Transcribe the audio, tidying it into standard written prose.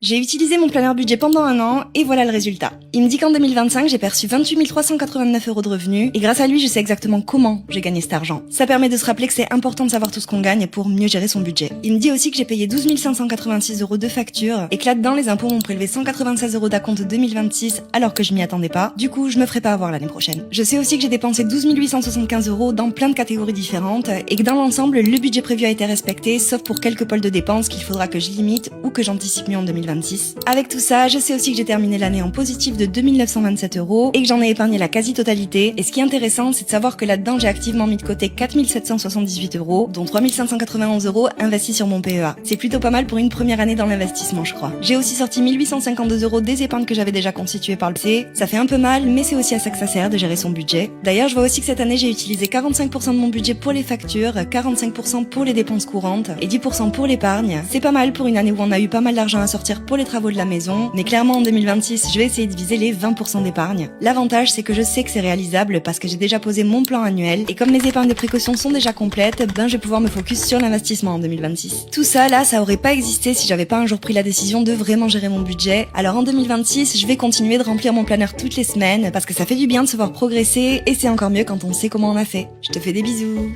J'ai utilisé mon planeur budget pendant un an et voilà le résultat. Il me dit qu'en 2025, j'ai perçu 28 389 € de revenus et grâce à lui, je sais exactement comment j'ai gagné cet argent. Ça permet de se rappeler que c'est important de savoir tout ce qu'on gagne pour mieux gérer son budget. Il me dit aussi que j'ai payé 12 586 € de factures et que là-dedans, les impôts m'ont prélevé 196 € d'acompte 2026 alors que je m'y attendais pas. Du coup, je me ferai pas avoir l'année prochaine. Je sais aussi que j'ai dépensé 12 875 € dans plein de catégories différentes et que dans l'ensemble, le budget prévu a été respecté sauf pour quelques pôles de dépenses qu'il faudra que je limite ou que j'anticipe mieux en 2026. Avec tout ça, je sais aussi que j'ai terminé l'année en positif de 2 927 € et que j'en ai épargné la quasi-totalité. Et ce qui est intéressant, c'est de savoir que là-dedans, j'ai activement mis de côté 4 778 €, dont 3 591 € investis sur mon PEA. C'est plutôt pas mal pour une première année dans l'investissement, je crois. J'ai aussi sorti 1 852 € des épargnes que j'avais déjà constituées par le passé. Ça fait un peu mal, mais c'est aussi à ça que ça sert de gérer son budget. D'ailleurs, je vois aussi que cette année, j'ai utilisé 45% de mon budget pour les factures, 45% pour les dépenses courantes et 10% pour l'épargne. C'est pas mal pour une année où on a eu pas mal d'argent à sortir pour les travaux de la maison, mais clairement en 2026, je vais essayer de viser les 20% d'épargne. L'avantage, c'est que je sais que c'est réalisable parce que j'ai déjà posé mon plan annuel et comme les épargnes de précaution sont déjà complètes, je vais pouvoir me focus sur l'investissement en 2026. Tout ça, là, ça aurait pas existé si j'avais pas un jour pris la décision de vraiment gérer mon budget. Alors en 2026, je vais continuer de remplir mon planeur toutes les semaines parce que ça fait du bien de se voir progresser et c'est encore mieux quand on sait comment on a fait. Je te fais des bisous.